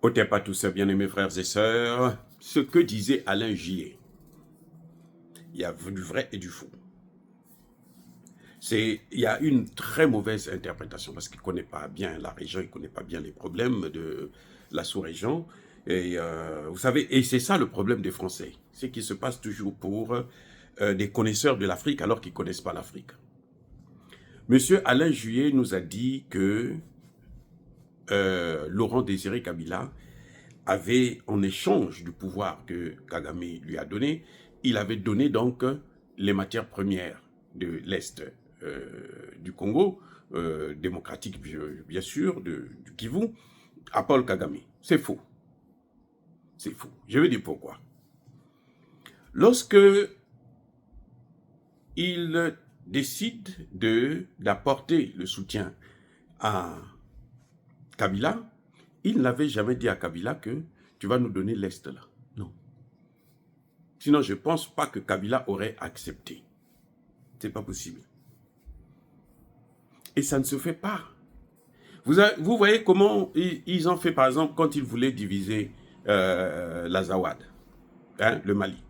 Otep à tous ces bien-aimés frères et sœurs, ce que disait Alain Gier, il y a du vrai et du faux. Il y a une très mauvaise interprétation parce qu'il ne connaît pas bien la région, il ne connaît pas bien les problèmes de la sous-région. Et vous savez, et c'est ça le problème des Français, c'est qu'ils se passent toujours pour des connaisseurs de l'Afrique alors qu'ils ne connaissent pas l'Afrique. Monsieur Alain Juillet nous a dit que Laurent Désiré Kabila avait, en échange du pouvoir que Kagame lui a donné, il avait donné donc les matières premières de l'Est du Congo, démocratique bien sûr, du Kivu, à Paul Kagame. C'est faux. C'est faux. Je vais dire pourquoi. Lorsque il décide d'apporter le soutien à Kabila, il n'avait jamais dit à Kabila que tu vas nous donner l'Est là. Non. Sinon, je ne pense pas que Kabila aurait accepté. Ce n'est pas possible. Et ça ne se fait pas. Vous voyez comment ils ont fait, par exemple, quand ils voulaient diviser l'Azawad, hein, le Mali.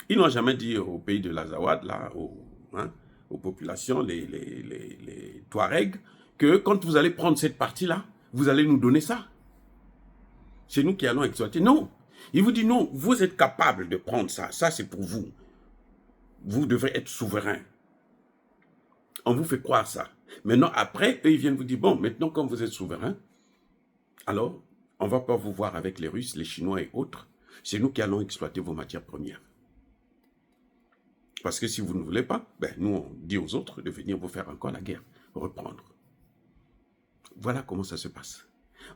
Ils n'ont jamais dit au pays de l'Azawad, là, aux populations, les Touaregs, que quand vous allez prendre cette partie-là, vous allez nous donner ça. C'est nous qui allons exploiter. Non. Il vous dit non, vous êtes capable de prendre ça. Ça, c'est pour vous. Vous devrez être souverain. On vous fait croire ça. Maintenant, après, eux, ils viennent vous dire, bon, maintenant, comme vous êtes souverain, alors, on ne va pas vous voir avec les Russes, les Chinois et autres. C'est nous qui allons exploiter vos matières premières. Parce que si vous ne voulez pas, ben, nous, on dit aux autres de venir vous faire encore la guerre, reprendre. Voilà comment ça se passe.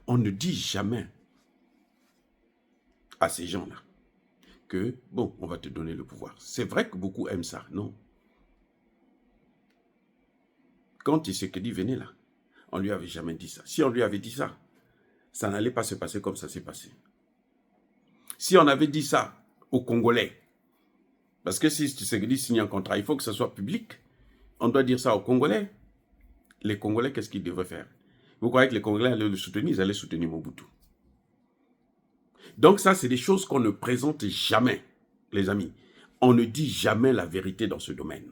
On ne dit jamais à ces gens-là que, bon, on va te donner le pouvoir. C'est vrai que beaucoup aiment ça, non. Quand Tshisekedi venait là, on ne lui avait jamais dit ça. Si on lui avait dit ça, ça n'allait pas se passer comme ça s'est passé. Si on avait dit ça aux Congolais, parce que si Tshisekedi signe un contrat, il faut que ce soit public, on doit dire ça aux Congolais. Les Congolais, qu'est-ce qu'ils devraient faire? Vous croyez que les Congolais allaient le soutenir? Ils allaient soutenir Mobutu. Donc ça, c'est des choses qu'on ne présente jamais, les amis. On ne dit jamais la vérité dans ce domaine.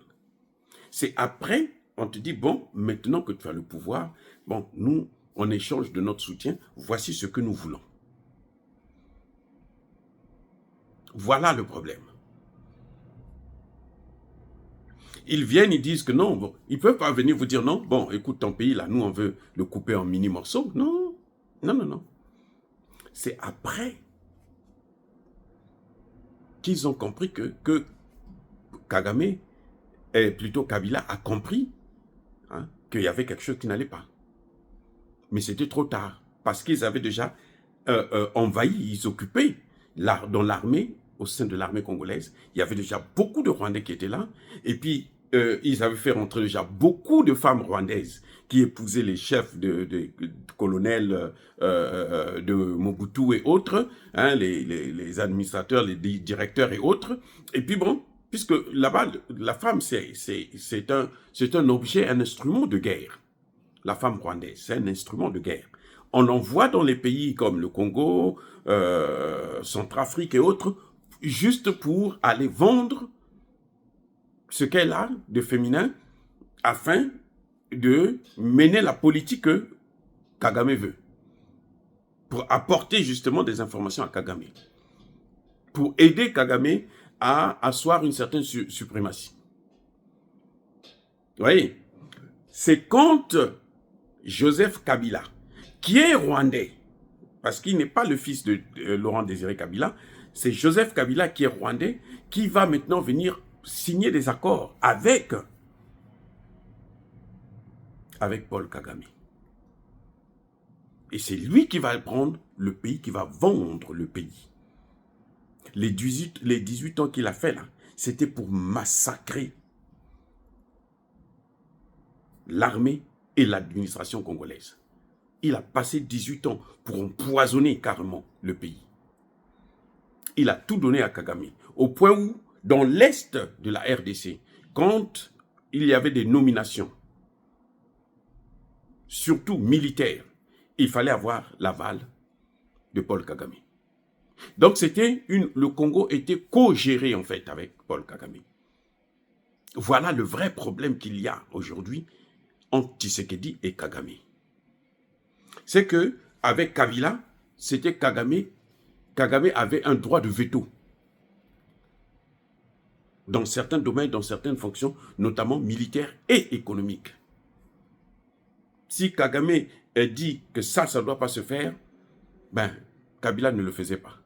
C'est après, on te dit, bon, maintenant que tu as le pouvoir, bon, nous, en échange de notre soutien, voici ce que nous voulons. Voilà le problème. Ils viennent, ils disent que non, bon, ils ne peuvent pas venir vous dire non, bon, écoute, ton pays, là, nous, on veut le couper en mini-morceaux. Non, non, non, non. C'est après qu'ils ont compris que Kagame, plutôt Kabila, a compris hein, qu'il y avait quelque chose qui n'allait pas. Mais c'était trop tard, parce qu'ils avaient déjà envahi, ils occupaient dans l'armée, au sein de l'armée congolaise, il y avait déjà beaucoup de Rwandais qui étaient là, et puis ils avaient fait rentrer déjà beaucoup de femmes rwandaises qui épousaient les chefs de colonels de Mobutu et autres, hein, les administrateurs, les directeurs et autres. Et puis bon, puisque là-bas, la femme, c'est un objet, un instrument de guerre. La femme rwandaise, c'est un instrument de guerre. On en voit dans les pays comme le Congo, Centrafrique et autres, juste pour aller vendre ce qu'elle a de féminin afin de mener la politique que Kagame veut. Pour apporter justement des informations à Kagame. Pour aider Kagame à asseoir une certaine suprématie. Vous voyez, c'est quand Joseph Kabila, qui est rwandais, parce qu'il n'est pas le fils de Laurent Désiré Kabila, c'est Joseph Kabila qui est rwandais, qui va maintenant venir signer des accords avec Paul Kagame. Et c'est lui qui va prendre le pays, qui va vendre le pays. Les 18 ans qu'il a fait là, c'était pour massacrer l'armée et l'administration congolaise. Il a passé 18 ans pour empoisonner carrément le pays. Il a tout donné à Kagame, au point où, dans l'est de la RDC, quand il y avait des nominations, surtout militaires, il fallait avoir l'aval de Paul Kagame. Donc le Congo était co-géré en fait avec Paul Kagame. Voilà le vrai problème qu'il y a aujourd'hui entre Tshisekedi et Kagame. C'est que avec Kabila, c'était Kagame avait un droit de veto dans certains domaines, dans certaines fonctions, notamment militaires et économiques. Si Kagame dit que ça ne doit pas se faire, ben, Kabila ne le faisait pas.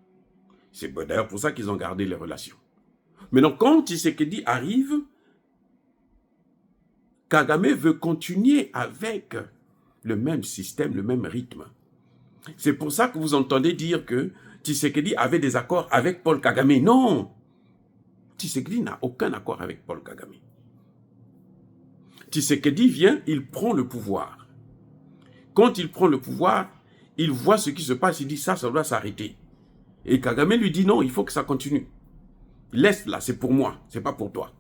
C'est d'ailleurs pour ça qu'ils ont gardé les relations. Maintenant, quand Tshisekedi arrive, Kagame veut continuer avec le même système, le même rythme. C'est pour ça que vous entendez dire que Tshisekedi avait des accords avec Paul Kagame. Non! Tshisekedi n'a aucun accord avec Paul Kagame. Tshisekedi vient, il prend le pouvoir. Quand il prend le pouvoir, il voit ce qui se passe, il dit ça doit s'arrêter. Et Kagame lui dit non, il faut que ça continue. Laisse là, c'est pour moi, c'est pas pour toi.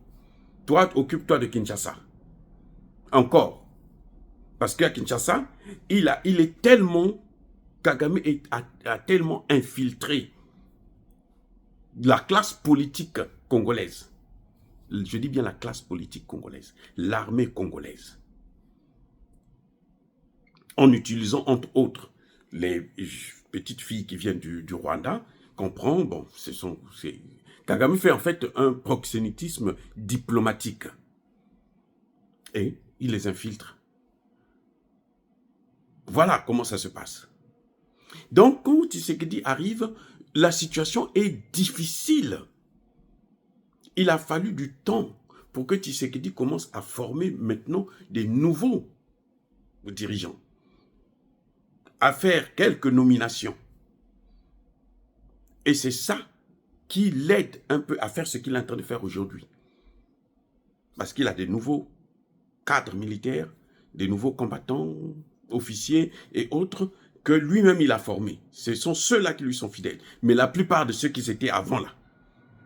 Toi, occupe-toi de Kinshasa. Encore. Parce qu'à Kinshasa, Kagame a tellement infiltré la classe politique congolaise. Je dis bien la classe politique congolaise, l'armée congolaise. En utilisant, entre autres, les petites filles qui viennent du Rwanda, comprend, bon, Kagame fait en fait un proxénétisme diplomatique. Et il les infiltre. Voilà comment ça se passe. Donc, quand Tshisekedi arrive, la situation est difficile. Il a fallu du temps pour que Tshisekedi commence à former maintenant des nouveaux dirigeants, à faire quelques nominations. Et c'est ça qui l'aide un peu à faire ce qu'il est en train de faire aujourd'hui. Parce qu'il a des nouveaux cadres militaires, des nouveaux combattants, officiers et autres que lui-même il a formés. Ce sont ceux-là qui lui sont fidèles. Mais la plupart de ceux qui étaient avant là,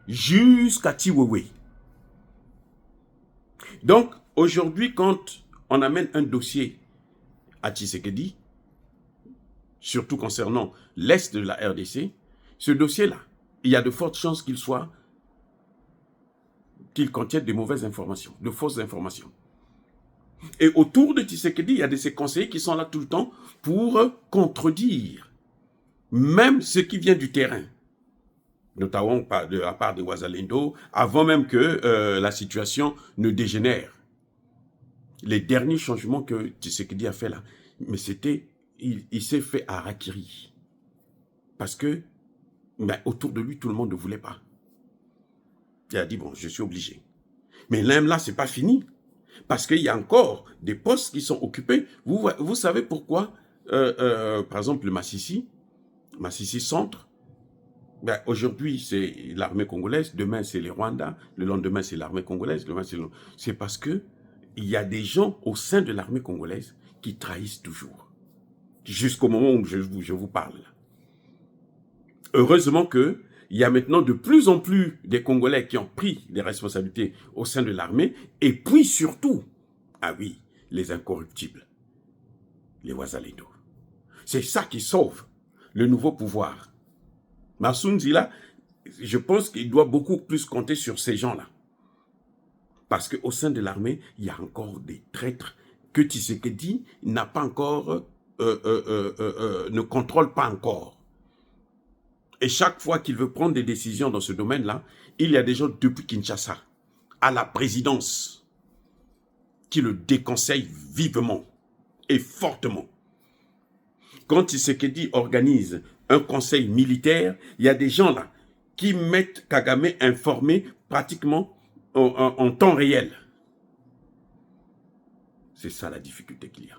jusqu'à Tiwewe. Donc, aujourd'hui, quand on amène un dossier à Tshisekedi, surtout concernant l'Est de la RDC, ce dossier-là, il y a de fortes chances qu'il contienne de mauvaises informations, de fausses informations. Et autour de Tshisekedi, il y a de ses conseillers qui sont là tout le temps pour contredire même ce qui vient du terrain, notamment de la part de Wazalendo, avant même que la situation ne dégénère. Les derniers changements que Tshisekedi a fait là, mais il s'est fait harakiri. Parce que, autour de lui, tout le monde ne voulait pas. Il a dit, bon, je suis obligé. Mais là, c'est pas fini. Parce qu'il y a encore des postes qui sont occupés. Vous savez pourquoi, par exemple, le Massissi Centre, aujourd'hui, c'est l'armée congolaise, demain, c'est les Rwandais, le lendemain, c'est l'armée congolaise, c'est parce que il y a des gens au sein de l'armée congolaise qui trahissent toujours. Jusqu'au moment où je vous parle. Heureusement qu'il y a maintenant de plus en plus des Congolais qui ont pris des responsabilités au sein de l'armée, et puis surtout, ah oui, les incorruptibles, les Wazalendo. C'est ça qui sauve le nouveau pouvoir. Massounzi, là, je pense qu'il doit beaucoup plus compter sur ces gens-là. Parce qu'au sein de l'armée, il y a encore des traîtres que Tshisekedi n'a pas encore, ne contrôle pas encore. Et chaque fois qu'il veut prendre des décisions dans ce domaine-là, il y a des gens depuis Kinshasa, à la présidence, qui le déconseillent vivement et fortement. Quand Tshisekedi organise un conseil militaire, il y a des gens là qui mettent Kagame informé pratiquement en temps réel. C'est ça la difficulté qu'il y a.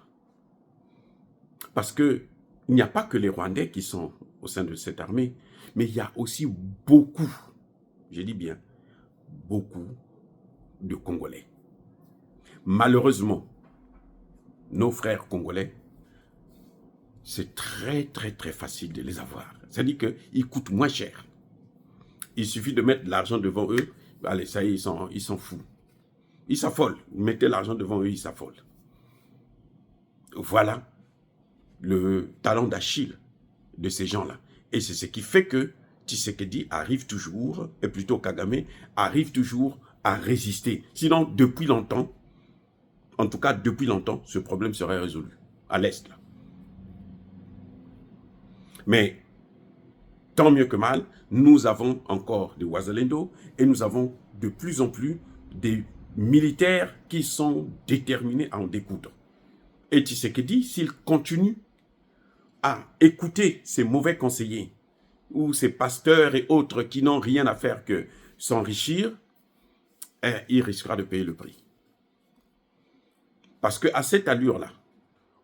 Parce qu'il n'y a pas que les Rwandais qui sont au sein de cette armée, mais il y a aussi beaucoup, je dis bien, beaucoup de Congolais. Malheureusement, nos frères congolais, c'est très, très, très facile de les avoir. C'est-à-dire qu'ils coûtent moins cher. Il suffit de mettre de l'argent devant eux, allez, ça y est, ils s'en foutent. Ils s'affolent. Mettez l'argent devant eux, ils s'affolent. Voilà le talent d'Achille de ces gens-là. Et c'est ce qui fait que Tshisekedi arrive toujours, et plutôt Kagame, arrive toujours à résister. Sinon, depuis longtemps, en tout cas depuis longtemps, ce problème serait résolu, à l'Est. Mais, tant mieux que mal, nous avons encore des Wazalendo, et nous avons de plus en plus des militaires qui sont déterminés à en découdre. Et Tshisekedi, s'il continue à écouter ces mauvais conseillers, ou ces pasteurs et autres qui n'ont rien à faire que s'enrichir, il risquera de payer le prix. Parce qu'à cette allure-là,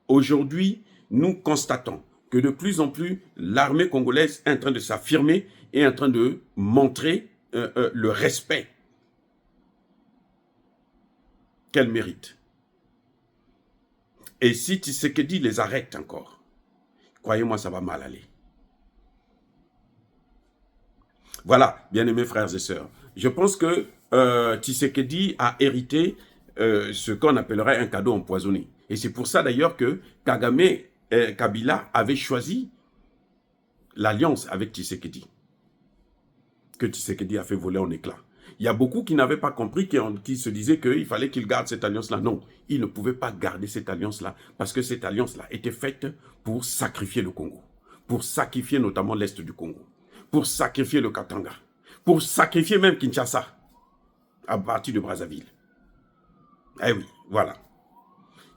aujourd'hui, nous constatons que de plus en plus, l'armée congolaise est en train de s'affirmer et en train de montrer le respect qu'elle mérite. Et si Tshisekedi les arrête encore, croyez-moi, ça va mal aller. Voilà, bien-aimés frères et sœurs, je pense que Tshisekedi a hérité ce qu'on appellerait un cadeau empoisonné. Et c'est pour ça d'ailleurs que Kagame et Kabila avaient choisi l'alliance avec Tshisekedi, que Tshisekedi a fait voler en éclats. Il y a beaucoup qui n'avaient pas compris, qui se disaient qu'il fallait qu'il garde cette alliance-là. Non, il ne pouvait pas garder cette alliance-là, parce que cette alliance-là était faite pour sacrifier le Congo, pour sacrifier notamment l'Est du Congo, pour sacrifier le Katanga, pour sacrifier même Kinshasa, à partir de Brazzaville. Eh oui, voilà.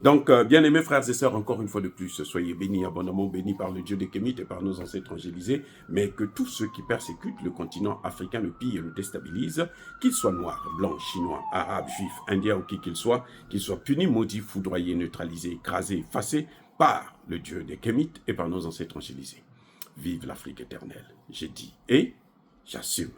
Donc, bien-aimés frères et sœurs, encore une fois de plus, soyez bénis, abondamment bénis par le Dieu des Kémites et par nos ancêtres angélisés, mais que tous ceux qui persécutent le continent africain, le pillent et le déstabilisent, qu'ils soient noirs, blancs, chinois, arabes, juifs, indiens ou qui qu'ils soient punis, maudits, foudroyés, neutralisés, écrasés, effacés par le Dieu des Kémites et par nos ancêtres angélisés. Vive l'Afrique éternelle, j'ai dit et j'assume.